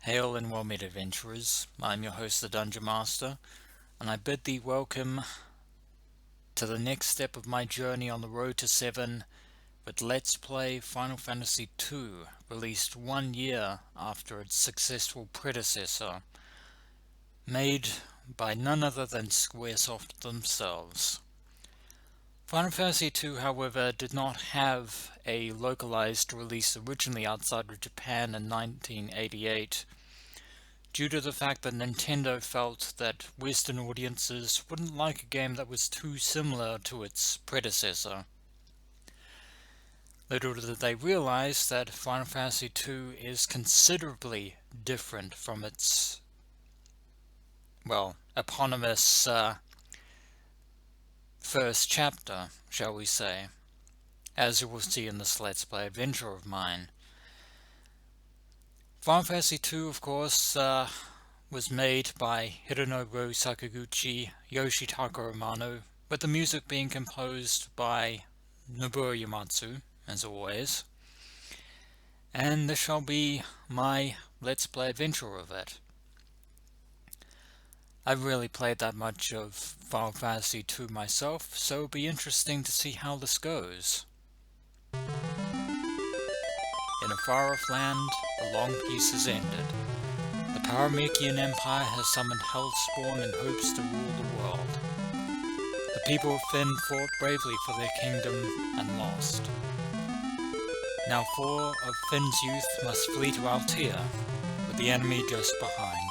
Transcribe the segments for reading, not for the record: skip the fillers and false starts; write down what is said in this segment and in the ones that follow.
Hail and well met, adventurers. I'm your host, the Dungeon Master, and I bid thee welcome to the next step of my journey on the road to 7 with Let's Play Final Fantasy II, released 1 year after its successful predecessor, made by none other than Squaresoft themselves. Final Fantasy II, however, did not have a localized release originally outside of Japan in 1988, due to the fact that Nintendo felt that Western audiences wouldn't like a game that was too similar to its predecessor. Little did they realize that Final Fantasy II is considerably different from its, eponymous first chapter, shall we say, as you will see in this Let's Play adventure of mine. Final Fantasy II, of course, was made by Hironobu Sakaguchi, Yoshitaka Amano, with the music being composed by Nobuo Uematsu, as always. And this shall be my Let's Play adventure of it. I've really played that much of Final Fantasy II myself, so it'll be interesting to see how this goes. In a far-off land, a long peace has ended. The Paramekian Empire has summoned Hellspawn in hopes to rule the world. The people of Fynn fought bravely for their kingdom and lost. Now 4 of Finn's youth must flee to Altea, with the enemy just behind.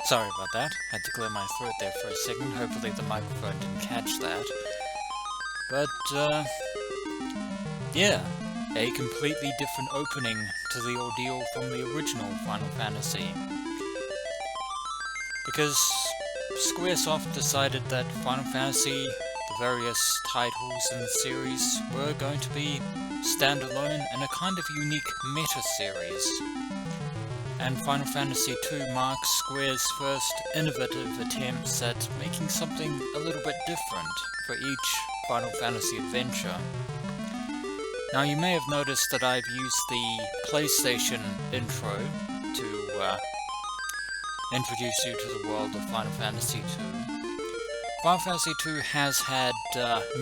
Sorry about that, had to clear my throat there for a second, hopefully the microphone didn't catch that. But, yeah, a completely different opening to the ordeal from the original Final Fantasy. Because Squaresoft decided that Final Fantasy, the various titles in the series, were going to be standalone in a kind of unique meta-series. And Final Fantasy II marks Square's first innovative attempts at making something a little bit different for each Final Fantasy adventure. Now you may have noticed that I've used the PlayStation intro to introduce you to the world of Final Fantasy II. Final Fantasy II has had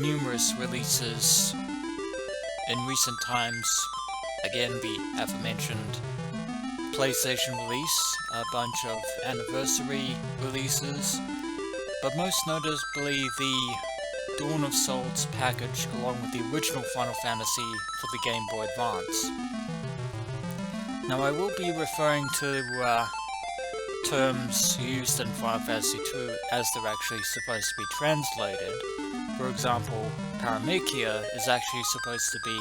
numerous releases in recent times. Again, the aforementioned PlayStation release, a bunch of anniversary releases, but most notably the Dawn of Souls package along with the original Final Fantasy for the Game Boy Advance. Now I will be referring to terms used in Final Fantasy II as they're actually supposed to be translated. For example, Paramecia is actually supposed to be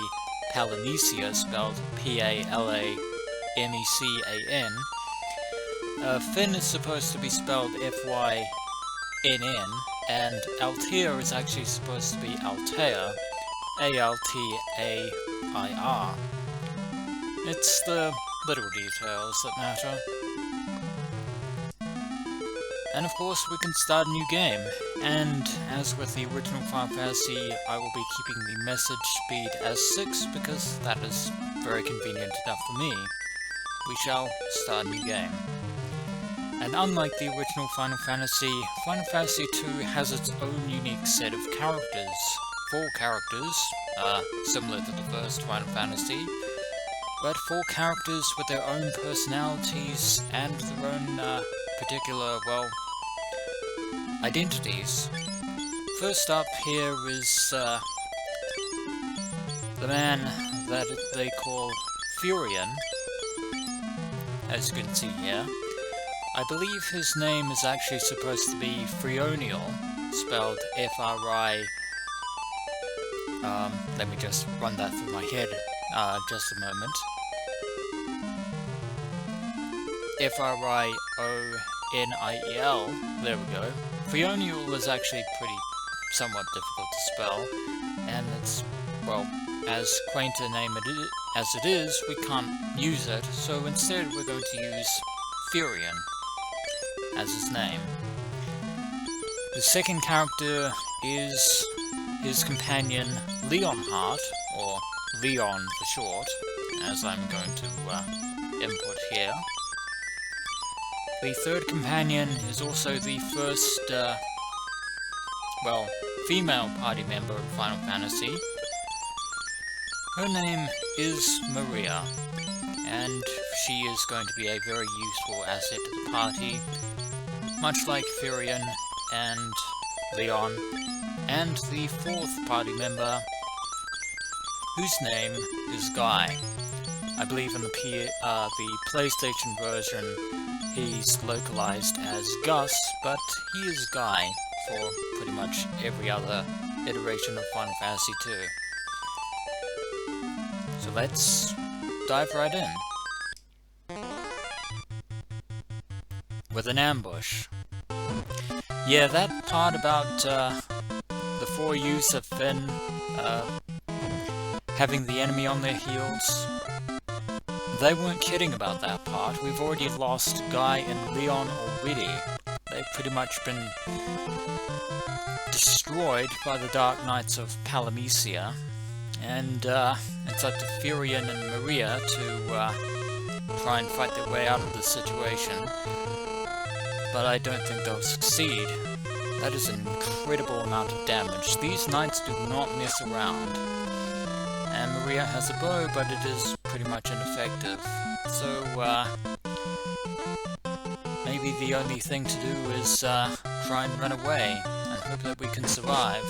Palamecia, spelled P-A-L-A-M-E-C-A-N. Fynn is supposed to be spelled F-Y-N-N, and Altea is actually supposed to be Altair, A-L-T-A-I-R. It's the little details that matter. And of course we can start a new game, and as with the original Final Fantasy, I will be keeping the message speed as 6 because that is very convenient enough for me. We shall start a new game. And unlike the original Final Fantasy II has its own unique set of characters. 4 characters, similar to the first Final Fantasy, but 4 characters with their own personalities and their own particular, identities. First up here is the man that they call Furion, as you can see here. I believe his name is actually supposed to be Furionial, spelled F-R-I... let me just run that through my head, just a moment. F-R-I-O-N-I-E-L, there we go. Furionial is actually somewhat difficult to spell, and it's, as quaint a name as it is, we can't use it, so instead we're going to use Furion as his name. The second character is his companion Leonhardt, or Leon for short, as I'm going to input here. The third companion is also the first, female party member of Final Fantasy. Her name is Maria, and she is going to be a very useful asset to the party, much like Furion and Leon, and the fourth party member, whose name is Guy. I believe in the PlayStation version he's localized as Gus, but he is Guy for pretty much every other iteration of Final Fantasy II. So let's dive right in. With an ambush. Yeah, that part about the 4 use of Finn having the enemy on their heels, they weren't kidding about that part. We've already lost Guy and Leon already. They've pretty much been destroyed by the Dark Knights of Palamecia, and it's up to Furion and Maria to try and fight their way out of the situation. But I don't think they'll succeed. That is an incredible amount of damage. These knights do not mess around. And Maria has a bow, but it is pretty much ineffective. So, maybe the only thing to do is try and run away, and hope that we can survive.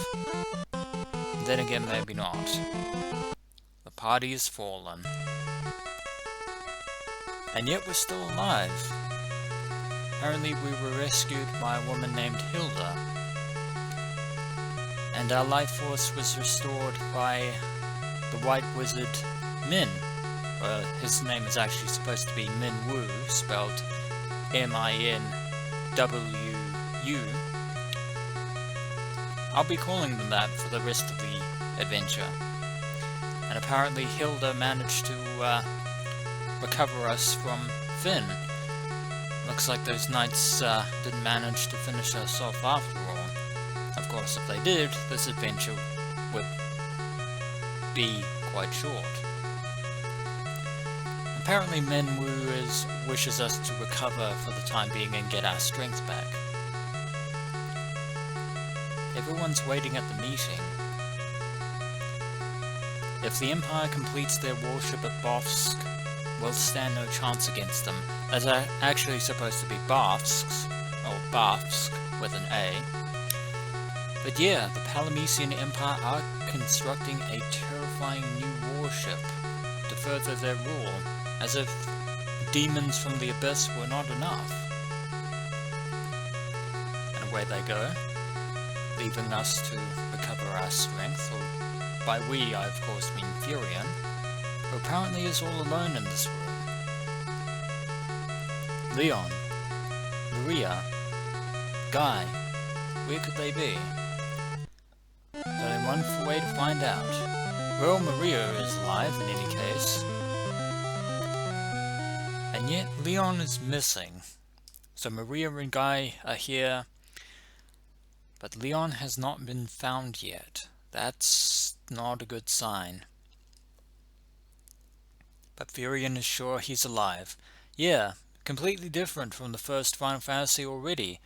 Then again, maybe not. The party has fallen. And yet we're still alive. Apparently we were rescued by a woman named Hilda. And our life force was restored by the White Wizard Min. Well, his name is actually supposed to be Min Wu, spelled M-I-N-W-U. I'll be calling them that for the rest of the adventure. And apparently Hilda managed to recover us from Finn. Looks like those knights didn't manage to finish us off after all. Of course, if they did, this adventure would be quite short. Apparently Minwu wishes us to recover for the time being and get our strength back. Everyone's waiting at the meeting. If the Empire completes their warship at Bofsk, we'll stand no chance against them. That's actually supposed to be Bafsk, or Bafsk with an A. But yeah, the Palamecian Empire are constructing a terrifying new warship to further their rule, as if demons from the abyss were not enough. And away they go, leaving us to recover our strength, or by we I of course mean Furion, who apparently is all alone in this room. Leon, Maria, Guy, where could they be? There's only one way to find out. Well, Maria is alive in any case. And yet Leon is missing. So Maria and Guy are here, but Leon has not been found yet. That's not a good sign. But Furion is sure he's alive. Yeah, completely different from the first Final Fantasy already.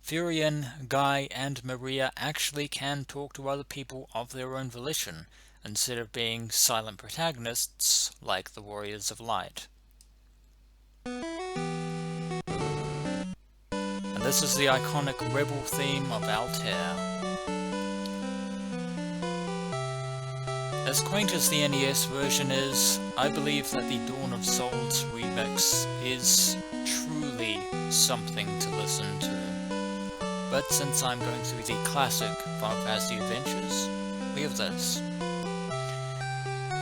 Furion, Guy, and Maria actually can talk to other people of their own volition, instead of being silent protagonists like the Warriors of Light. And this is the iconic rebel theme of Altair. As quaint as the NES version is, I believe that the Dawn of Souls remix is truly something to listen to. But since I'm going through the classic Final Fantasy Adventures, we have this.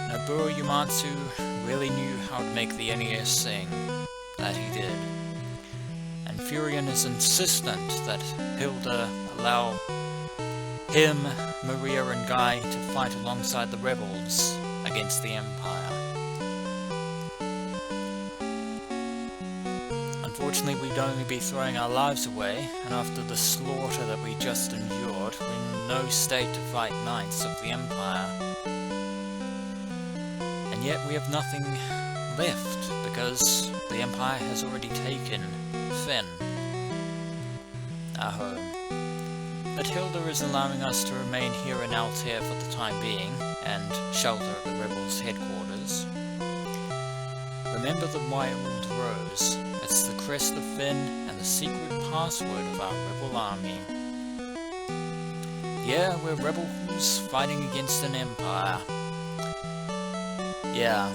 Nobuo Uematsu really knew how to make the NES sing. That he did. And Furion is insistent that Hilda allow him, Maria, and Guy to fight alongside the rebels against the Empire. Unfortunately, we'd only be throwing our lives away, and after the slaughter that we just endured, we're in no state to fight knights of the Empire. And yet we have nothing left, because the Empire has already taken Finn, our home. But Hilda is allowing us to remain here in Altair for the time being, and shelter at the rebels' headquarters. Remember the Wild Rose. It's the crest of Finn and the secret password of our rebel army. Yeah, we're rebels fighting against an empire. Yeah.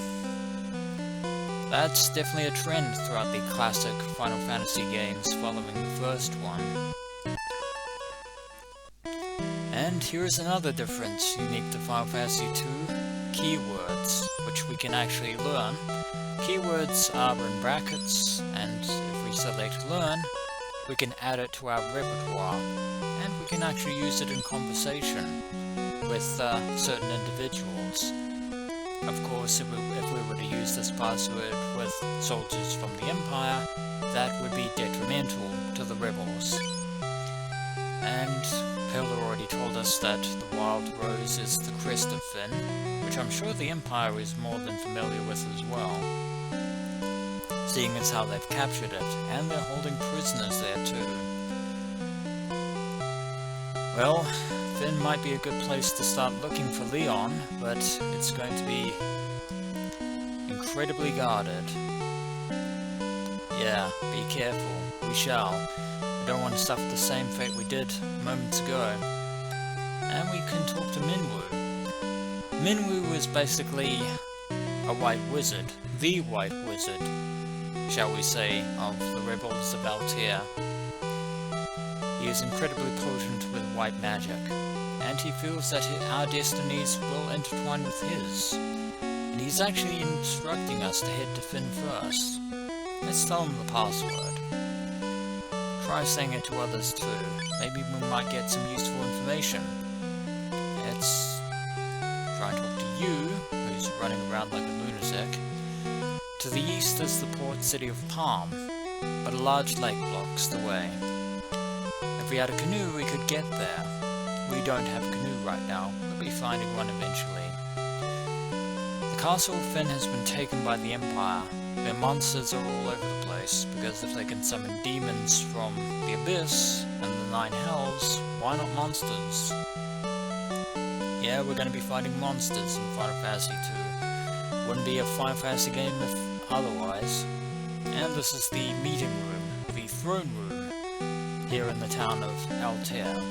That's definitely a trend throughout the classic Final Fantasy games following the first one. And here's another difference unique to Final Fantasy II, keywords, which we can actually learn. Keywords are in brackets, and if we select Learn, we can add it to our repertoire, and we can actually use it in conversation with certain individuals. Of course, if we were to use this password with soldiers from the Empire, that would be detrimental to the rebels. And Hilda already told us that the Wild Rose is the crest of Finn, which I'm sure the Empire is more than familiar with as well, seeing as how they've captured it, and they're holding prisoners there too. Well, Finn might be a good place to start looking for Leon, but it's going to be incredibly guarded. Yeah, be careful. We shall. We don't want to suffer the same fate we did moments ago. And we can talk to Minwu. Minwu is basically a white wizard. The white wizard, shall we say, of the rebels of Altair. He is incredibly potent with white magic, and he feels that our destinies will intertwine with his. And he's actually instructing us to head to Finn first. Let's tell him the password. Try saying it to others too. Maybe we might get some useful information. Let's try and talk to you, who's running around like a lunatic. To the east is the port city of Palm, but a large lake blocks the way. If we had a canoe, we could get there. We don't have a canoe right now, we'll be finding one eventually. The castle of Finn has been taken by the Empire. Their monsters are all over the place, because if they can summon demons from the Abyss and the Nine Hells, why not monsters? Yeah, we're going to be fighting monsters in Final Fantasy II. Wouldn't be a Final Fantasy game if otherwise. And this is the meeting room, the throne room, here in the town of Altair.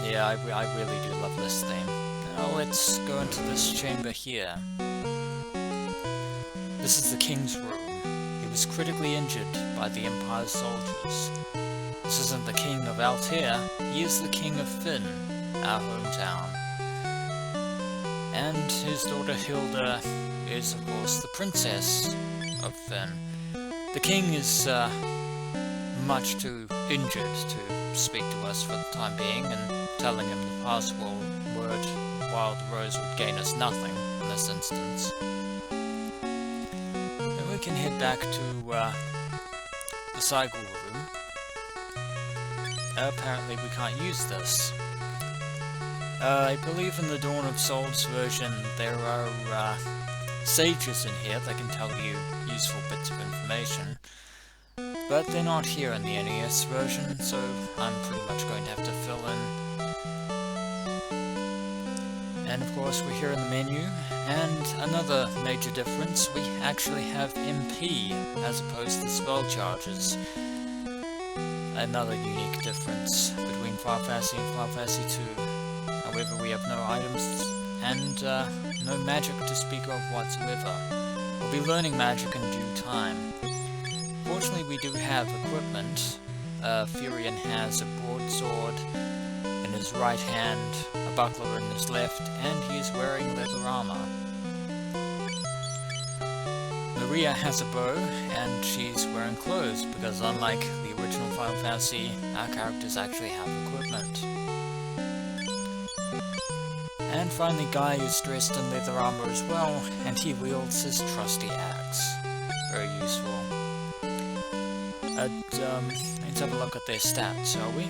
Yeah, I really do love this theme. Now let's go into this chamber here. This is the king's room. He was critically injured by the Empire's soldiers. This isn't the king of Altair, he is the king of Finn, our hometown. And his daughter Hilda is, of course, the princess of Finn. The king is much too injured to speak to us for the time being, and telling him the password Wild Rose would gain us nothing in this instance. Then we can head back to the cycle room. Apparently we can't use this. I believe in the Dawn of Souls version there are sages in here that can tell you useful bits of information, but they're not here in the NES version, so I'm pretty much going to have to fill in. And of course we're here in the menu, and another major difference, we actually have MP as opposed to spell charges. Another unique difference between Final Fantasy and Final Fantasy II. However, we have no items and no magic to speak of whatsoever. We'll be learning magic in due time. Fortunately, we do have equipment. Furion has a broadsword in his right hand, a buckler in his left, and he is wearing leather armor. Maria has a bow, and she's wearing clothes, because unlike the original Final Fantasy, our characters actually have equipment. And finally, Guy is dressed in leather armor as well, and he wields his trusty axe. Very useful. Let's have a look at their stats, shall we?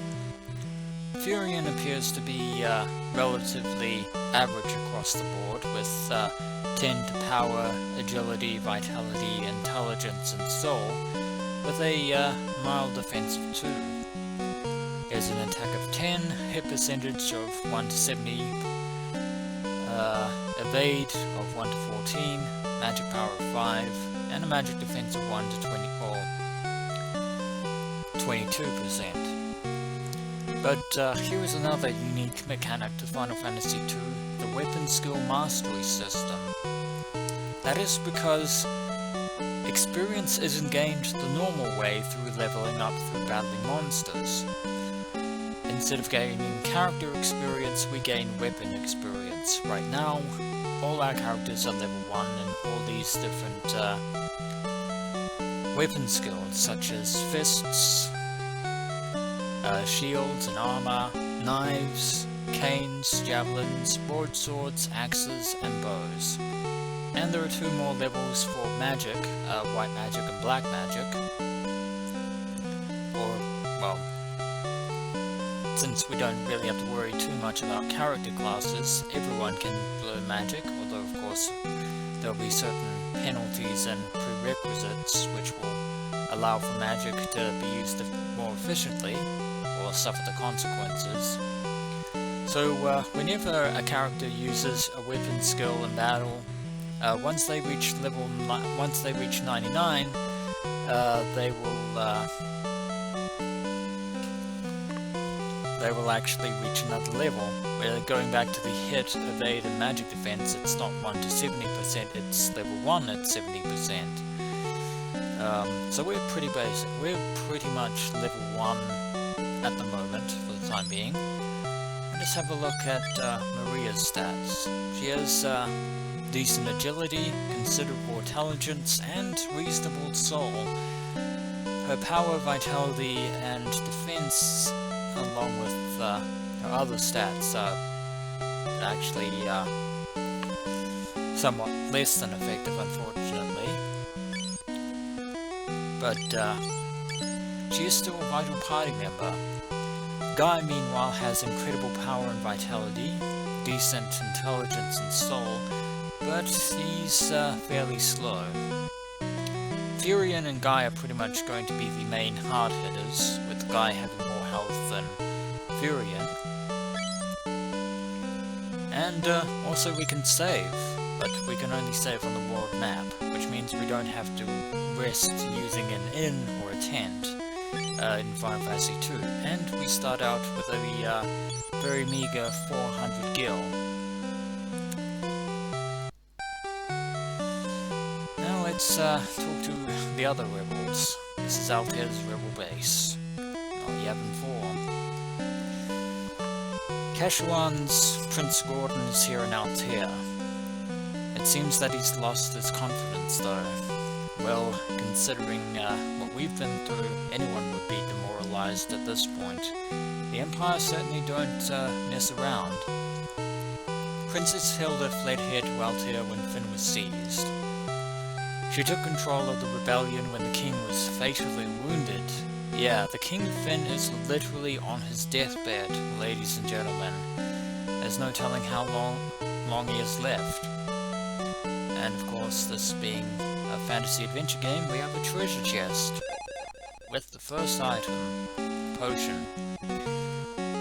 Furion appears to be relatively average across the board, with 10 to power, agility, vitality, intelligence, and soul, with a mild defense of 2. There's an attack of 10, hit percentage of 1 to 70, evade of 1 to 14, magic power of 5, and a magic defense of 1 to 20 or 22%. But here is another unique mechanic to Final Fantasy II, the weapon skill mastery system. That is because experience isn't gained the normal way through leveling up through battling monsters. Instead of gaining character experience, we gain weapon experience. Right now, all our characters are level 1 in all these different weapon skills, such as fists, shields and armor, knives, canes, javelins, broadswords, axes, and bows. And there are 2 more levels for magic, white magic and black magic. Or, well, since we don't really have to worry too much about character classes, everyone can learn magic, although of course there'll be certain penalties and prerequisites which will allow for magic to be used more efficiently, or suffer the consequences. So whenever a character uses a weapon skill in battle, once they reach 99, they will actually reach another level, where going back to the hit, evade, and magic defense, it's not 1 to 70%, it's level 1 at 70%. So we're pretty basic. We're pretty much level 1 at the moment, for the time being. Let's have a look at Maria's stats. She has decent agility, considerable intelligence, and reasonable soul. Her power, vitality, and defense, along with her other stats, are actually somewhat less than effective, unfortunately. But she is still a vital party member. Guy, meanwhile, has incredible power and vitality, decent intelligence and soul, but he's fairly slow. Furion and Guy are pretty much going to be the main hard hitters, with Guy having more health than Furion. And also we can save, but we can only save on the world map, which means we don't have to rest using an inn or a tent in Final Fantasy II, and we start out with a very meager 400 gil. Now let's talk to the other rebels. This is Altair's rebel base. Oh, Yavin 4. Kashuan's Prince Gordon is here in Altair. It seems that he's lost his confidence, though. Well, considering what we've been through, anyone would be demoralized at this point. The Empire certainly don't mess around. Princess Hilda fled here to Altair when Finn was seized. She took control of the rebellion when the king was fatally wounded. Yeah, the King of Finn is literally on his deathbed, ladies and gentlemen. There's no telling how long he has left. And of course, this being a fantasy adventure game, we have a treasure chest with the first item, potion.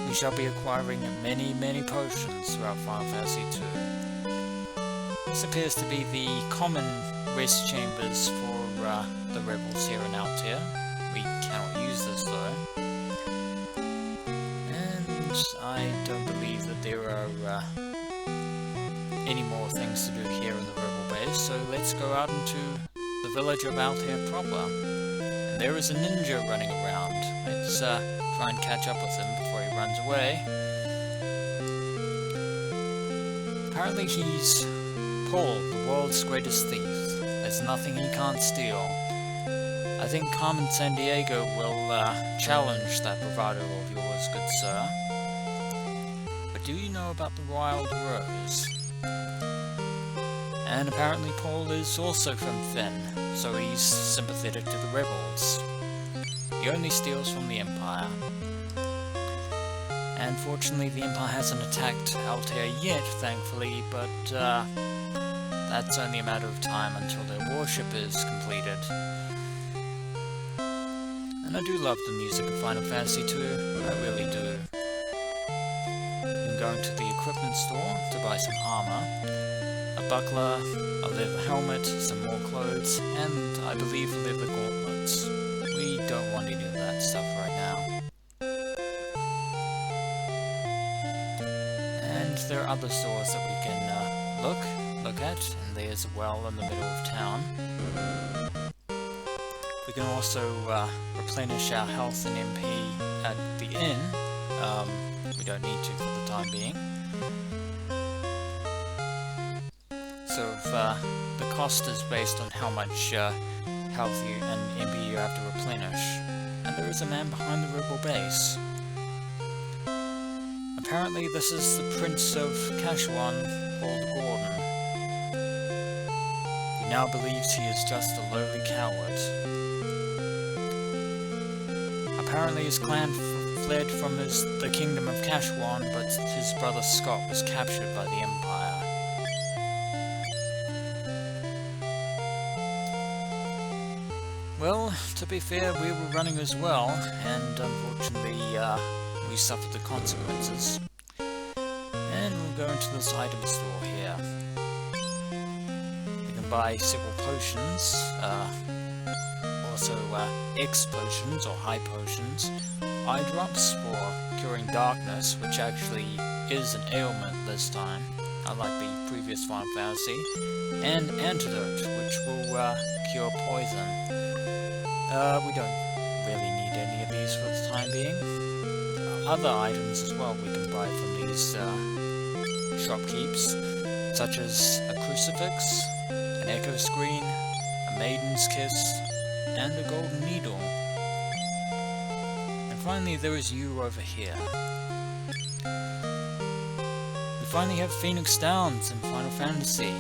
We shall be acquiring many potions throughout Final Fantasy II. This appears to be the common rest chambers for the rebels here in Altair. We cannot use this though. And I don't believe that there are any more things to do here in the rebel base, so let's go out into the village of Altair proper. And there is a ninja running around. Let's try and catch up with him before he runs away. Apparently he's Paul, the world's greatest thief. There's nothing he can't steal. I think Carmen Sandiego will challenge that bravado of yours, good sir. But do you know about the Wild Rose? And apparently Paul is also from Finn, so he's sympathetic to the rebels. He only steals from the Empire. And fortunately the Empire hasn't attacked Altair yet, thankfully, but that's only a matter of time until their warship is completed. And I do love the music of Final Fantasy II, I really do. I'm going to the equipment store to buy some armor, a buckler, a leather helmet, some more clothes, and I believe leather gauntlets. We don't want any of that stuff right now. And there are other stores that we can look at, and there's a well in the middle of town. We can also replenish our health and MP at the inn. We don't need to for the time being. So if, the cost is based on how much health and MP you have to replenish. And there is a man behind the rebel base. Apparently this is the Prince of Kashuan called Gordon. He now believes he is just a lowly coward. Apparently his clan fled from the kingdom of Kashuan, but his brother Scott was captured by the Empire. Well, to be fair, we were running as well, and unfortunately we suffered the consequences. And we'll go into this item store here. You can buy several potions, also X potions or high potions, eye drops for curing darkness, which actually is an ailment this time, unlike the previous Final Fantasy, and antidote, which will cure poison. We don't really need any of these for the time being. Other items as well we can buy from these shopkeeps, such as a crucifix, an echo screen, a maiden's kiss, and a golden needle. And finally there is you over here. We finally have Phoenix Downs in Final Fantasy.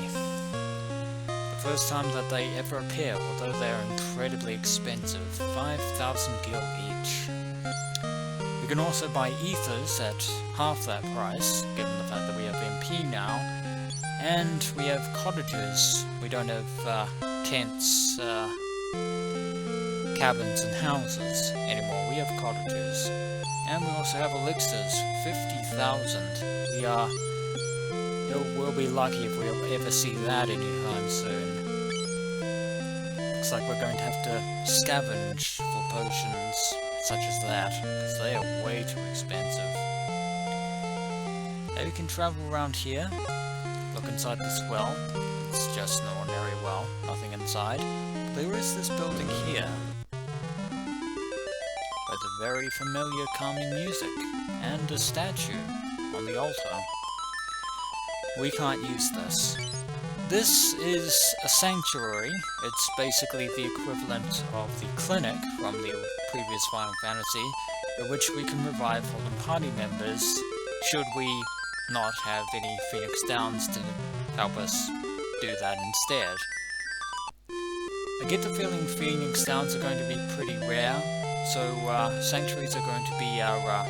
The first time that they ever appear, although they are incredibly expensive, 5,000 gil each. We can also buy ethers at half that price, given the fact that we have MP now, and we have cottages. We don't have tents, cabins and houses anymore. We have cottages. And we also have elixirs, 50,000. We'll be lucky if we'll ever see that anytime soon. Looks like we're going to have to scavenge for potions such as that, because they are way too expensive. Now we can travel around here, look inside this well. It's just an ordinary well, nothing inside. There is this building here, with a very familiar calming music, and a statue on the altar. We can't use this. This is a sanctuary. It's basically the equivalent of the clinic from the previous Final Fantasy, in which we can revive fallen party members, should we not have any Phoenix Downs to help us do that instead. I get the feeling Phoenix Downs are going to be pretty rare, so sanctuaries are going to be our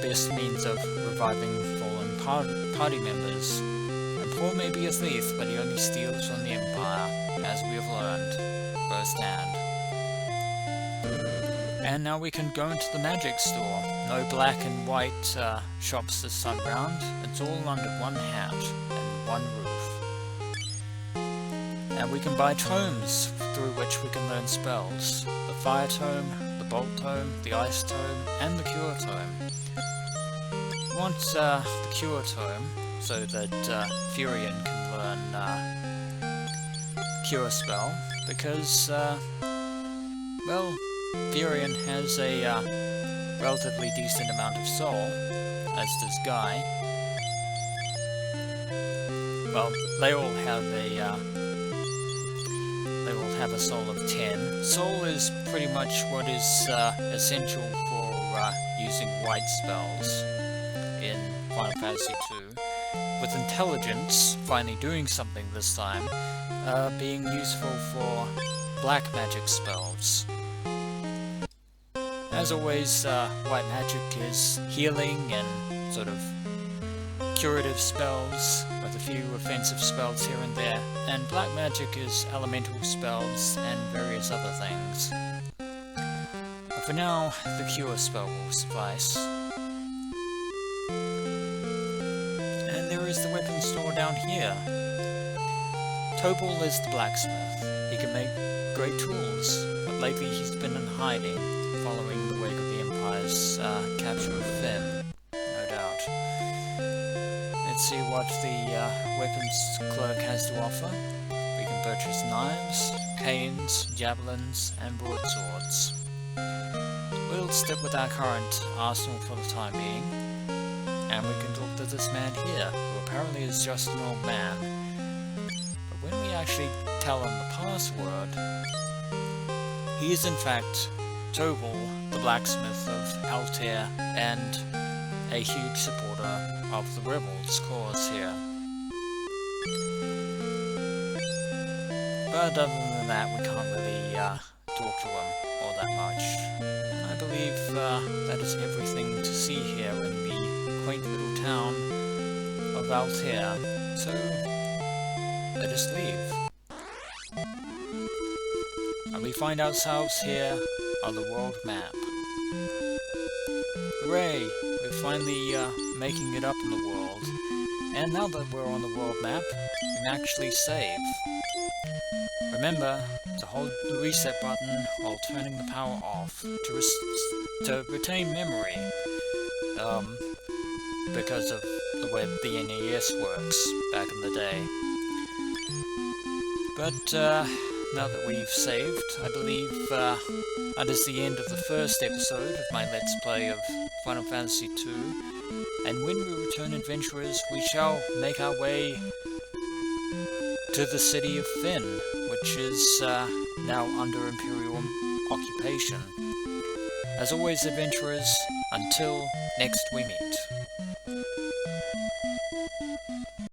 best means of reviving fallen party members. And Paul may be a thief, but he only steals from the Empire, as we have learned firsthand. And now we can go into the magic store. No black and white shops this time round. It's all under one hat and one roof. And we can buy tomes through which we can learn spells. The Fire Tome, the Bolt Tome, the Ice Tome, and the Cure Tome. We want the Cure Tome so that Furion can learn Cure Spell, because, well, Furion has a relatively decent amount of soul, as does Guy. Well, they all have a soul of 10. Soul is pretty much what is essential for using white spells in Final Fantasy II, with intelligence finally doing something this time, being useful for black magic spells. As always, white magic is healing and sort of curative spells, with a few offensive spells here and there, and black magic is elemental spells and various other things. But for now, the cure spell will suffice. And there is the weapon store down here. Tobal is the blacksmith. He can make great tools, but lately he's been in hiding, following the wake of the Empire's capture of Finn, no doubt. Let's see what the weapons clerk has to offer. We can purchase knives, canes, javelins, and broadswords. We'll stick with our current arsenal for the time being, and we can talk to this man here, who apparently is just an old man. But when we actually tell him the password, he is in fact Tobal, the blacksmith of Altair, and a huge supporter of the rebels' cause here. But other than that, we can't really talk to him all that much. I believe that is everything to see here in the quaint little town of Altair, so let us leave. And we find ourselves here on the world map. Hooray! We're finally making it up in the world. And now that we're on the world map, we can actually save. Remember to hold the reset button while turning the power off to retain memory. Because of the way the NES works back in the day. But now that we've saved, I believe that is the end of the first episode of my Let's Play of Final Fantasy II, and when we return adventurers, we shall make our way to the city of Finn, which is now under Imperial occupation. As always, adventurers, until next we meet.